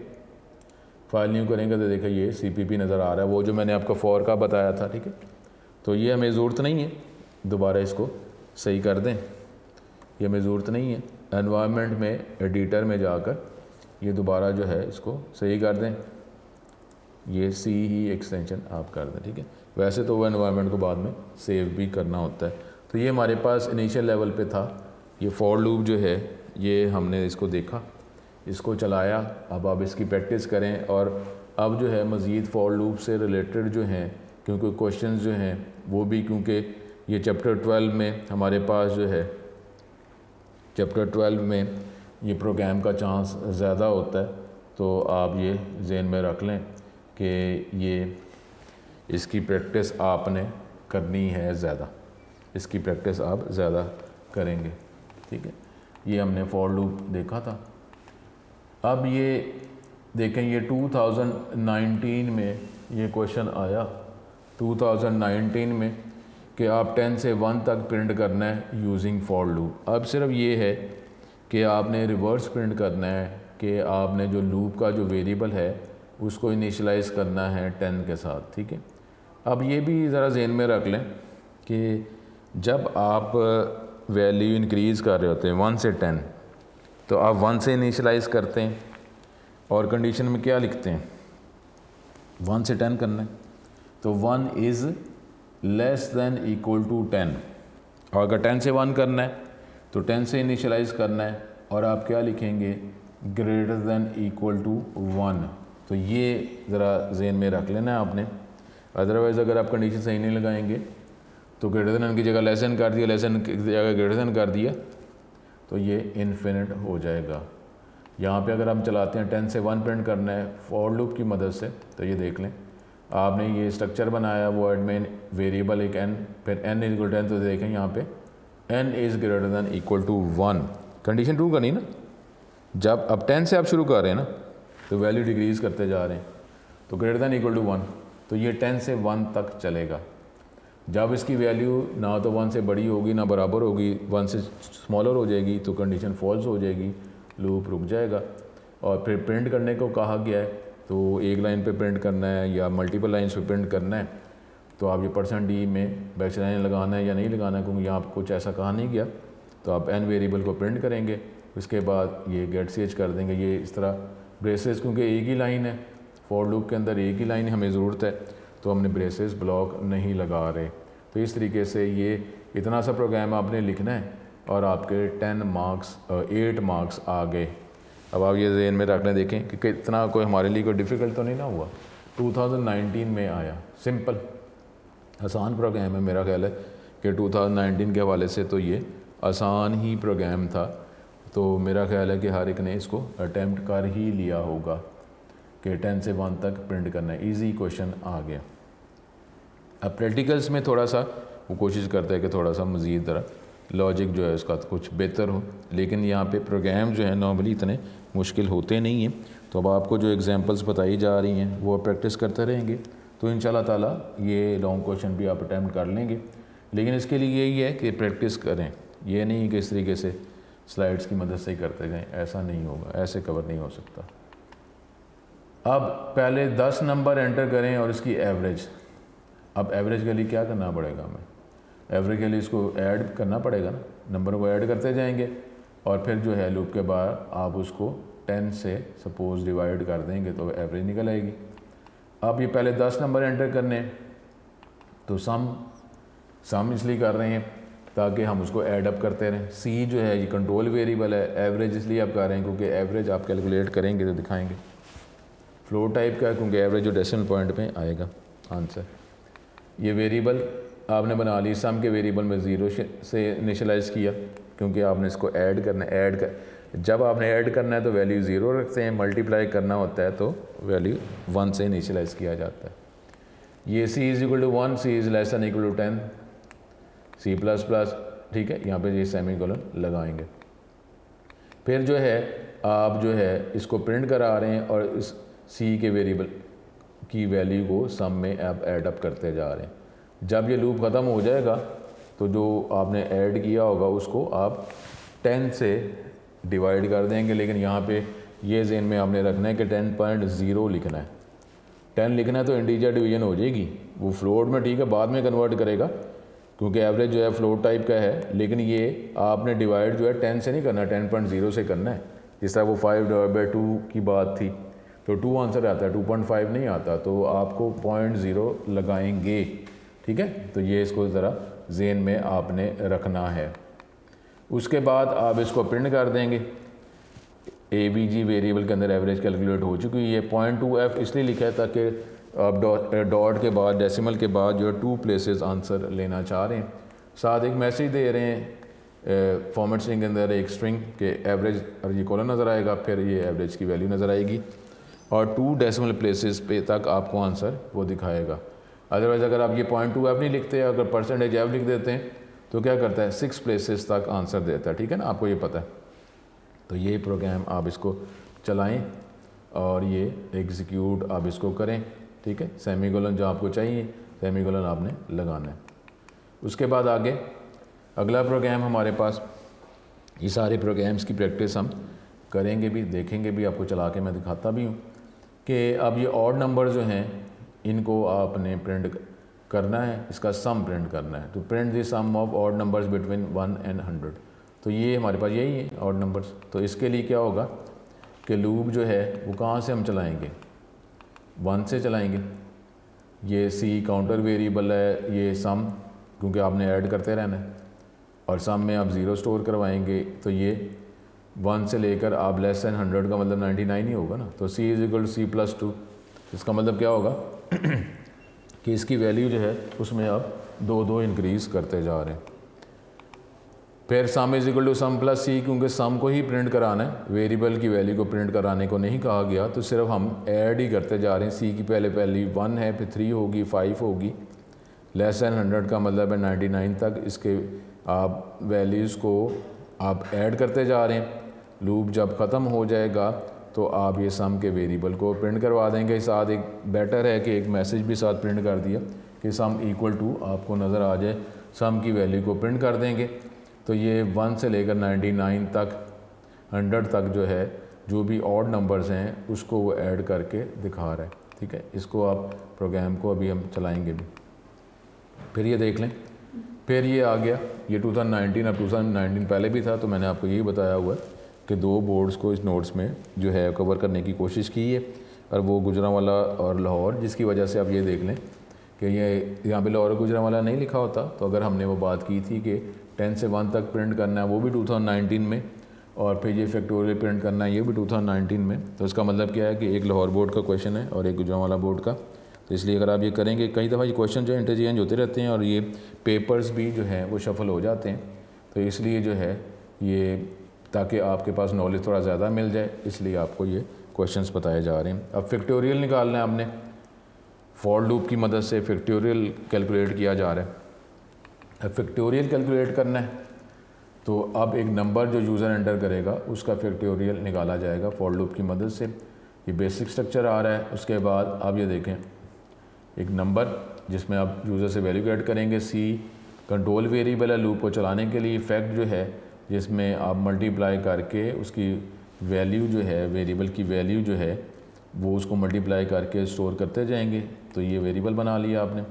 तो देखिए ये cpp नज़र आ रहा है, वो जो मैंने आपको फॉर का बताया था, ठीक है। तो ये हमें ज़रूरत नहीं है, दोबारा इसको सही कर दें। ये हमें ज़रूरत नहीं है। एनवायरनमेंट में एडिटर में जाकर ये दोबारा जो है इसको सही कर दें, ये सी ही एक्सटेंशन आप कर दें, ठीक है। वैसे तो वो एनवायरनमेंट को बाद में सेव भी करना होता है। तो ये हमारे पास इनिशियल लेवल पे था। ये फॉर लूप जो है ये हमने इसको देखा, इसको चलाया। अब आप इसकी प्रैक्टिस करें और अब जो है मज़ीद फॉर लूप से रिलेटेड जो हैं, क्योंकि क्वेश्चंस जो हैं वो भी, क्योंकि ये चैप्टर 12 में हमारे पास जो है, चैप्टर 12 में ये प्रोग्राम का चांस ज़्यादा होता है। तो आप ये ज़हन में रख लें कि ये इसकी प्रैक्टिस आपने करनी है ज़्यादा, इसकी प्रैक्टिस आप ज़्यादा करेंगे, ठीक है। ये हमने फॉर लूप देखा था। अब ये देखें, ये 2019 में ये क्वेश्चन आया 2019 में कि आप 10 से 1 तक प्रिंट करना है यूजिंग फॉर लूप। अब सिर्फ ये है कि आपने रिवर्स प्रिंट करना है कि आपने जो लूप का जो वेरिएबल है उसको इनिशियलाइज़ करना है 10 के साथ, ठीक है। अब ये भी ज़रा ज़हन में रख लें कि जब आप वैल्यू इंक्रीज़ कर रहे होते हैं 1 से 10, तो आप 1 से इनिशियलाइज़ करते हैं और कंडीशन में क्या लिखते हैं, 1 से 10 करना है, तो 1 is less than equal to 10। और अगर 10 से 1 करना है तो 10 से इनिशियलाइज़ करना है और आप क्या लिखेंगे, ग्रेटर दैन इक्वल टू 1। तो ये ज़रा ज़हन में रख लेना है आपने। अदरवाइज़ अगर आप कंडीशन सही नहीं लगाएंगे तो ग्रेटर दैन की जगह लेस दैन कर दिया, लेस दैन की जगह ग्रेटर दैन कर दिया, तो ये इन्फिनिट हो जाएगा। यहाँ पे अगर हम चलाते हैं 10 से 1 प्रिंट करना है फॉर लूप की मदद से, तो ये देख लें आपने ये स्ट्रक्चर बनाया वर्ड में वेरिएबल एक n, फिर n इज इक्वल 10, तो देखें यहाँ पे n is greater than equal to 1। Condition true करनी ना। जब अब 10 से आप शुरू कर रहे हैं ना तो वैल्यू डिक्रीज़ करते जा रहे हैं, तो ग्रेटर दैन इक्वल टू 1, तो ये 10 से 1 तक चलेगा। जब इसकी वैल्यू ना तो 1 से बड़ी होगी ना बराबर होगी, 1 से स्मॉलर हो जाएगी, तो कंडीशन फॉल्स हो जाएगी, लूप रुक जाएगा। और फिर प्रिंट करने को कहा गया है, तो एक लाइन पे प्रिंट करना है या मल्टीपल लाइंस पे प्रिंट करना है, तो आप ये %d में बैच लाइन लगाना है या नहीं लगाना है, क्योंकि यहाँ कुछ ऐसा कहा नहीं गया। तो आप n वेरिएबल को प्रिंट करेंगे, उसके बाद ये गेट ch कर देंगे। ये इस तरह ब्रेसेस, क्योंकि एक ही लाइन है फॉर लूप के अंदर, एक ही लाइन हमें ज़रूरत है, तो हमने ब्रेसेस ब्लॉक नहीं लगा रहे। तो इस तरीके से ये इतना सा प्रोग्राम आपने लिखना है और आपके 8 मार्क्स आ गए। अब आप ये ज़हन में रखना, देखें कि इतना कोई हमारे लिए कोई डिफ़िकल्ट तो नहीं ना हुआ। 2019 में आया, सिंपल आसान प्रोग्राम है। मेरा ख्याल है कि 2019 के हवाले से तो ये आसान ही प्रोग्राम था। तो मेरा ख्याल है कि हर एक ने इसको अटैम्प्ट कर ही लिया होगा कि 10 से 1 तक प्रिंट करना है। ईजी क्वेश्चन आ गया। अब प्रैक्टिकल्स में थोड़ा सा वो कोशिश करता है कि थोड़ा सा मज़ीद तरह लॉजिक जो है उसका कुछ बेहतर हो, लेकिन यहाँ पे प्रोग्राम जो है नॉर्मली इतने मुश्किल होते नहीं हैं। तो अब आपको जो एग्जांपल्स बताई जा रही हैं वो प्रैक्टिस करते रहेंगे, तो इंशाल्लाह ताला ये लॉन्ग क्वेश्चन भी आप अटैम्प्ट कर लेंगे। लेकिन इसके लिए यही है कि प्रैक्टिस करें, ये नहीं कि इस तरीके से स्लाइड्स की मदद से ही करते जाएँ, ऐसा नहीं होगा, ऐसे कवर नहीं हो सकता। अब पहले 10 नंबर एंटर करें और इसकी एवरेज। अब एवरेज के लिए क्या करना पड़ेगा हमें, एवरेज के लिए इसको ऐड करना पड़ेगा ना, नंबर को ऐड करते जाएंगे और फिर जो है लूप के बाद आप उसको 10 से सपोज़ डिवाइड कर देंगे तो एवरेज निकल आएगी। अब ये पहले 10 नंबर एंटर करने, तो सम इसलिए कर रहे हैं ताकि हम उसको ऐड अप करते रहें। सी जो है ये कंट्रोल वेरिएबल है, एवरेज इसलिए आप कर रहे हैं क्योंकि एवरेज आप कैलकुलेट करेंगे तो दिखाएंगे। फ्लोट टाइप का है क्योंकि एवरेज जो डेसिमल पॉइंट पे आएगा आंसर। ये वेरिएबल आपने बना ली, सम के वेरिएबल में 0 से इनिशियलाइज़ किया क्योंकि आपने इसको ऐड करना है। जब आपने ऐड करना है तो वैल्यू 0 रखते हैं, मल्टीप्लाई करना होता है तो वैल्यू 1 से इनिशियलाइज़ किया जाता है। ये c is equal to 1, c is less than equal to 10, c++, ठीक है। यहाँ पे ये सेमीकोलन लगाएंगे। फिर जो है आप जो है इसको प्रिंट करा रहे हैं और इस c के वेरिएबल की वैल्यू को सम में आप ऐड अप करते जा रहे हैं। जब ये लूप ख़त्म हो जाएगा तो जो आपने ऐड किया होगा उसको आप 10 से डिवाइड कर देंगे। लेकिन यहाँ पे ये ज़हन में आपने रखना है कि 10.0 लिखना है। 10 लिखना है तो इंटीजर डिवीजन हो जाएगी, वो फ्लोट में ठीक है बाद में कन्वर्ट करेगा, क्योंकि एवरेज जो है फ्लोट टाइप का है, लेकिन ये आपने डिवाइड जो है 10 से नहीं करना, 10.0 से करना है। जिस तरह वो 5/2 की बात थी तो 2 आंसर आता है, 2.5 नहीं आता, तो आपको 0.0 लगाएंगे। ठीक है, तो ये इसको ज़रा ज़हन में आपने रखना है। उसके बाद आप इसको प्रिंट कर देंगे। ABG वेरिएबल के अंदर एवरेज कैलकुलेट हो चुकी है। 0.2F इसलिए लिखा है ताकि आप डॉट के बाद, डेसिमल के बाद जो है 2 प्लेसेस आंसर लेना चाह रहे हैं। साथ एक मैसेज दे रहे हैं फॉर्मेट स्ट्रिंग के अंदर एक स्ट्रिंग के एवरेज, और ये कॉलम नज़र आएगा, फिर ये एवरेज की वैल्यू नज़र आएगी, और 2 डेसिमल प्लेसेस पे तक आपको आंसर वो दिखाएगा। अदरवाइज़ अगर आप ये 0.2F नहीं लिखते, अगर %F लिख देते हैं तो क्या करता है, 6 प्लेसेस तक आंसर देता है। ठीक है ना, आपको ये पता है। तो ये प्रोग्राम आप इसको चलाएं और ये एग्जीक्यूट आप इसको करें। ठीक है, सेमीकोलन जो आपको चाहिए, सेमीकोलन आपने लगाना है। उसके बाद आगे अगला प्रोग्राम हमारे पास, ये सारे प्रोग्राम्स की प्रैक्टिस हम करेंगे भी, देखेंगे भी, आपको चला के मैं दिखाता भी हूँ कि अब ये ऑड नंबर जो हैं इनको आपने प्रिंट करना है, इसका सम प्रिंट करना है। तो print the sum of odd numbers between 1 and 100। तो ये हमारे पास यही है ऑड नंबर्स। तो इसके लिए क्या होगा कि लूप जो है वो कहाँ से हम चलाएंगे, 1 से चलाएंगे। ये C काउंटर वेरिएबल है, ये सम, क्योंकि आपने ऐड करते रहना है, और सम में आप 0 स्टोर करवाएंगे। तो ये 1 से लेकर आप लेस दैन 100 का मतलब 99 ही होगा ना। तो C = C+2, इसका मतलब क्या होगा कि इसकी वैल्यू जो है उसमें आप 2 इंक्रीज़ करते जा रहे हैं। फिर सम = सम प्लस C, क्योंकि सम को ही प्रिंट कराना है, वेरिएबल की वैल्यू को प्रिंट कराने को नहीं कहा गया, तो सिर्फ हम ऐड ही करते जा रहे हैं। C की पहले 1 है, फिर 3 होगी, 5 होगी, लेस दैन 100 का मतलब है 99 तक। इसके आप वैल्यूज़ को आप ऐड करते जा रहे हैं। लूप जब ख़त्म हो जाएगा तो आप ये सम के वेरिएबल को प्रिंट करवा देंगे। साथ एक बेटर है कि एक मैसेज भी साथ प्रिंट कर दिया कि सम = आपको नज़र आ जाए, सम की वैल्यू को प्रिंट कर देंगे। तो ये 1 से लेकर 99 तक, 100 तक जो है, जो भी ऑड नंबर्स हैं उसको वो ऐड करके दिखा रहा है। ठीक है, इसको आप प्रोग्राम को अभी हम चलाएंगे भी। फिर ये देख लें, फिर ये आ गया, ये 2019, अब 2019 पहले भी था, तो मैंने आपको यही बताया हुआ है कि 2 बोर्ड्स को इस नोट्स में जो है कवर करने की कोशिश की है, और वो गुजरांवाला और लाहौर, जिसकी वजह से आप ये देख लें कि ये यहाँ पे लाहौर गुजरांवाला नहीं लिखा होता। तो अगर हमने वो बात की थी कि 10 से 1 तक प्रिंट करना है, वो भी 2019 में, और फिर ये फैक्टोरियल प्रिंट करना है, ये भी 2019 में। तो इसका मतलब क्या है कि एक लाहौर बोर्ड का क्वेश्चन है और एक गुजरांवाला बोर्ड का। तो इसलिए अगर आप ये करेंगे, कई दफ़ा ये क्वेश्चन जो है इंटरचेंज होते रहते हैं और ये पेपर्स भी जो हैं वो शफल हो जाते हैं। तो इसलिए जो है ये, ताकि आपके पास नॉलेज थोड़ा ज़्यादा मिल जाए, इसलिए आपको ये क्वेश्चंस बताए जा रहे हैं। अब फैक्टोरियल निकालना है आपने, फॉर लूप की मदद से फैक्टोरियल कैलकुलेट किया जा रहा है। अब फैक्टोरियल कैलकुलेट करना है तो अब एक नंबर जो यूज़र एंटर करेगा उसका फैक्टोरियल निकाला जाएगा फॉर लूप की मदद से। ये बेसिक स्ट्रक्चर आ रहा है। उसके बाद आप ये देखें, एक नंबर जिसमें आप यूज़र से वैल्यू ऐड करेंगे। C कंट्रोल वेरिएबल है लूप को चलाने के लिए। फैक्ट जो है जिसमें आप मल्टीप्लाई करके उसकी वैल्यू जो है, वेरिएबल की वैल्यू जो है वो उसको मल्टीप्लाई करके स्टोर करते जाएंगे। तो ये वेरिएबल बना लिया आपने।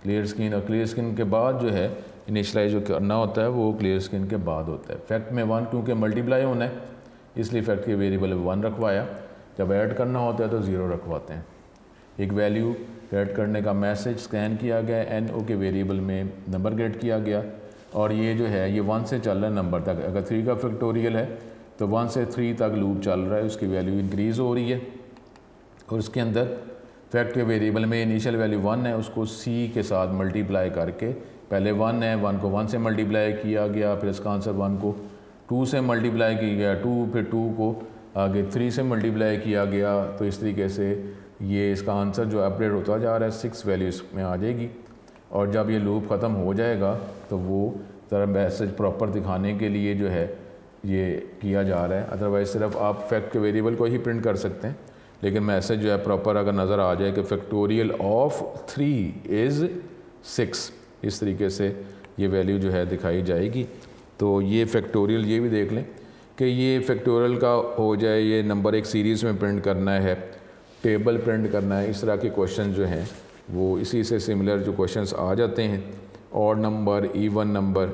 क्लियर स्क्रीन, और क्लियर स्क्रीन के बाद जो है इनिशलाइज जो करना होता है वो क्लियर स्क्रीन के बाद होता है। फैक्ट में 1, क्योंकि मल्टीप्लाई होना है इसलिए फैक्ट के वेरिएबल 1 रखवाया। जब ऐड करना होता है तो 0 रखवाते हैं। एक वैल्यू ऐड करने का मैसेज स्कैन किया गया, NO के वेरिएबल में नंबर गेट किया गया, और ये जो है ये 1 से चल रहा है नंबर तक। अगर 3 का फैक्टोरियल है तो 1 से 3 तक लूप चल रहा है, उसकी वैल्यू इंक्रीज़ हो रही है। और उसके अंदर फैक्ट के वेरिएबल में इनिशियल वैल्यू 1 है, उसको C के साथ मल्टीप्लाई करके, पहले 1 है, 1 को 1 से मल्टीप्लाई किया गया, फिर इसका आंसर 1 को 2 से मल्टीप्लाई किया गया, 2 फिर 2 को आगे 3 से मल्टीप्लाई किया गया। तो इस तरीके से ये इसका आंसर जो अपडेट होता जा रहा है 6 वैल्यूज़ में आ जाएगी। और जब ये लूप ख़त्म हो जाएगा तो वो ज़रा मैसेज प्रॉपर दिखाने के लिए जो है ये किया जा रहा है। अदरवाइज़ सिर्फ आप फैक्ट के वेरिएबल को ही प्रिंट कर सकते हैं, लेकिन मैसेज जो है प्रॉपर अगर नज़र आ जाए कि फैक्टोरियल ऑफ 3 इज़ 6, इस तरीके से ये वैल्यू जो है दिखाई जाएगी। तो ये फैक्टोरियल ये भी देख लें कि ये फैक्टोरियल का हो जाए, ये नंबर एक सीरीज़ में प्रिंट करना है, टेबल प्रिंट करना है, इस तरह के क्वेश्चन जो हैं वो इसी से सिमिलर जो क्वेश्चंस आ जाते हैं ऑड नंबर, इवन नंबर,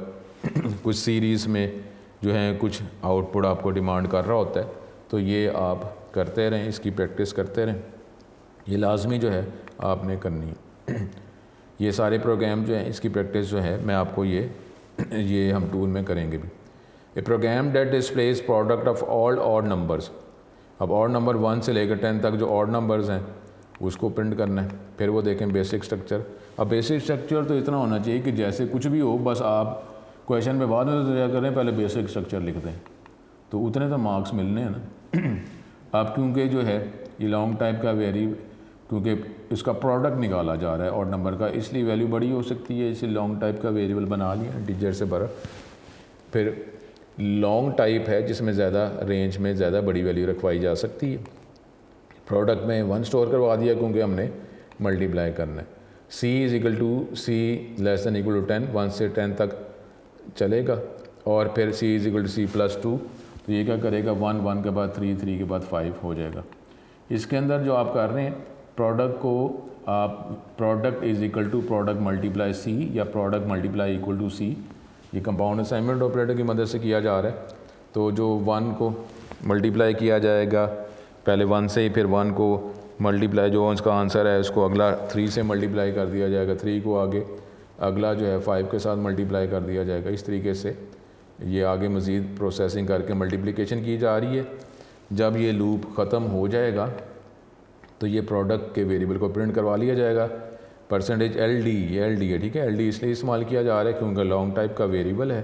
कुछ सीरीज़ में जो है कुछ आउटपुट आपको डिमांड कर रहा होता है, तो ये आप करते रहें, इसकी प्रैक्टिस करते रहें, ये लाजमी जो है आपने करनी है। ये सारे प्रोग्राम जो हैं इसकी प्रैक्टिस जो है मैं आपको ये हम टूल में करेंगे भी। A program that displays product of all odd numbers. अब ऑड नंबर 1 से लेकर 10 तक जो ऑड नंबर्स हैं उसको प्रिंट करना है। फिर वो देखें बेसिक स्ट्रक्चर। अब बेसिक स्ट्रक्चर तो इतना होना चाहिए कि जैसे कुछ भी हो, बस आप क्वेश्चन में बाद में तो करें, पहले बेसिक स्ट्रक्चर लिख दें, तो उतने तो मार्क्स मिलने हैं ना। अब क्योंकि जो है ये लॉन्ग टाइप का क्योंकि इसका प्रोडक्ट निकाला जा रहा है ऑड नंबर का, इसलिए वैल्यू बड़ी हो सकती है, इसे लॉन्ग टाइप का वेरिएबल बना लिया इंटीजर से भरा। फिर लॉन्ग टाइप है जिसमें ज़्यादा रेंज में ज़्यादा बड़ी वैल्यू रखवाई जा सकती है। प्रोडक्ट में 1 स्टोर करवा दिया क्योंकि हमने मल्टीप्लाई करना है। c is equal to c less than equal to 10, 1 से 10 तक चलेगा। और फिर c is equal to c plus 2, तो ये क्या करेगा 1, 1 के बाद 3, 3 के बाद 5 हो जाएगा। इसके अंदर जो आप कर रहे हैं प्रोडक्ट को आप product is equal to product multiply c या product multiply equal to c, ये कंपाउंड असाइनमेंट ऑपरेटर की मदद से किया जा रहा है। तो जो 1 को मल्टीप्लाई किया जाएगा पहले 1 से ही, फिर 1 को मल्टीप्लाई जो उसका आंसर है उसको अगला 3 से मल्टीप्लाई कर दिया जाएगा, 3 को आगे अगला जो है 5 के साथ मल्टीप्लाई कर दिया जाएगा। इस तरीके से ये आगे मज़ीद प्रोसेसिंग करके मल्टीप्लिकेशन की जा रही है। जब ये लूप ख़त्म हो जाएगा तो ये प्रोडक्ट के वेरिएबल को प्रिंट करवा लिया जाएगा। परसेंटेज LD है, ठीक है। LD इसलिए इस्तेमाल किया जा रहा है क्योंकि लॉन्ग टाइप का वेरिएबल है,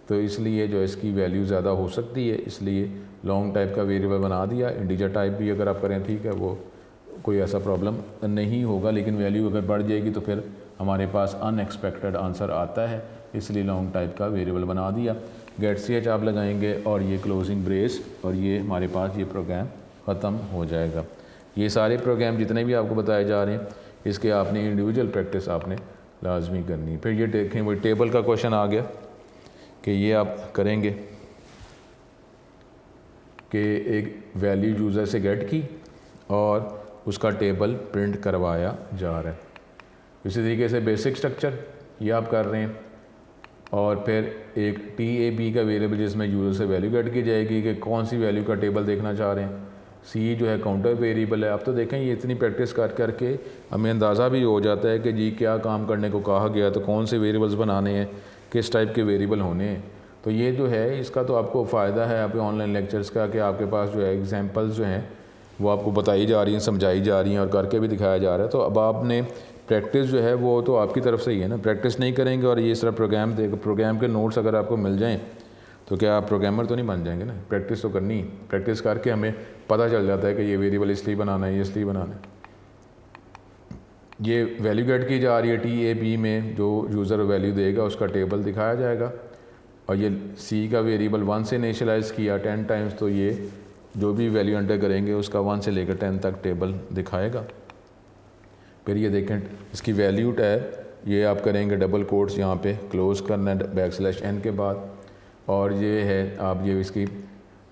तो इसलिए जो इसकी वैल्यू ज़्यादा हो सकती है, इसलिए लॉन्ग टाइप का वेरिएबल बना दिया। इंटीजर टाइप भी अगर आप करें ठीक है, वो कोई ऐसा प्रॉब्लम नहीं होगा, लेकिन वैल्यू अगर बढ़ जाएगी तो फिर हमारे पास अनएक्सपेक्टेड आंसर आता है, इसलिए लॉन्ग टाइप का वेरिएबल बना दिया। गेट ch आप लगाएंगे और ये क्लोजिंग ब्रेस, और ये हमारे पास ये प्रोग्राम ख़त्म हो जाएगा। ये सारे प्रोग्राम जितने भी आपको बताए जा रहे हैं इसके आपने इंडिविजुअल प्रैक्टिस आपने लाजमी करनी है। फिर ये देखें वो टेबल का क्वेश्चन आ गया कि ये आप करेंगे कि एक वैल्यू यूज़र से गेट की और उसका टेबल प्रिंट करवाया जा रहा है। इसी तरीके से बेसिक स्ट्रक्चर ये आप कर रहे हैं, और फिर एक TAB का वेरिएबल जिसमें यूज़र से वैल्यू गेट की जाएगी कि कौन सी वैल्यू का टेबल देखना चाह रहे हैं। C जो है काउंटर वेरिएबल है। आप तो देखें ये इतनी प्रैक्टिस कर करके हमें अंदाज़ा भी हो जाता है कि जी क्या काम करने को कहा गया, तो कौन से वेरिएबल्स बनाने हैं, किस टाइप के वेरिएबल होने हैं। तो ये जो है इसका तो आपको फ़ायदा है आपके ऑनलाइन लेक्चर्स का कि आपके पास जो है एग्जांपल्स जो हैं वो आपको बताई जा रही हैं, समझाई जा रही हैं और करके भी दिखाया जा रहा है। तो अब आपने प्रैक्टिस जो है वो तो आपकी तरफ से ही है ना। प्रैक्टिस नहीं करेंगे और ये सिर्फ प्रोग्राम के नोट्स अगर आपको मिल जाएँ तो क्या आप प्रोग्रामर तो नहीं बन जाएंगे ना। प्रैक्टिस तो करनी ही, प्रैक्टिस करके हमें पता चल जाता है कि ये वेरिएबल इसलिए बनाना है, ये इसलिए बनाना है। ये वैल्यू गेट की जा रही है TAB में, जो यूज़र वैल्यू देगा उसका टेबल दिखाया जाएगा। और ये C का वेरिएबल 1 से इनिशियलाइज़ किया 10 टाइम्स, तो ये जो भी वैल्यू एंटर करेंगे उसका 1 से लेकर 10 तक टेबल दिखाएगा। फिर ये देखें इसकी वैल्यू टैब ये आप करेंगे डबल कोट्स यहाँ पे क्लोज़ करना है \n के बाद, और ये है आप ये इसकी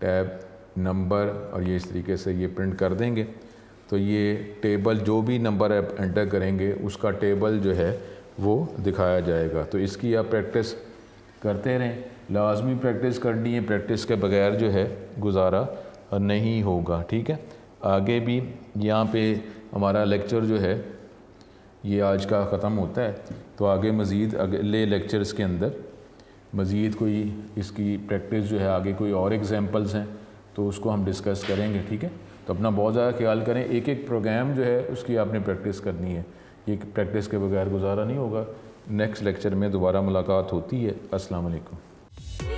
टैब नंबर और ये इस तरीके से ये प्रिंट कर देंगे। तो ये टेबल जो भी नंबर आप एंटर करेंगे उसका टेबल जो है वो दिखाया जाएगा। तो इसकी आप प्रैक्टिस करते रहें, लाजमी प्रैक्टिस करनी है, प्रैक्टिस के बगैर जो है गुजारा नहीं होगा, ठीक है। आगे भी यहाँ पे हमारा लेक्चर जो है ये आज का ख़त्म होता है, तो आगे मज़ीद अगले लेक्चर्स के अंदर मज़ीद कोई इसकी प्रैक्टिस जो है आगे कोई और एग्जांपल्स हैं तो उसको हम डिस्कस करेंगे, ठीक है। तो अपना बहुत ज़्यादा ख्याल करें, एक एक प्रोग्राम जो है उसकी आपने प्रैक्टिस करनी है, ये प्रैक्टिस के बगैर गुजारा नहीं होगा। नेक्स्ट लेक्चर में दोबारा मुलाकात होती है। अस्सलाम वालेकुम।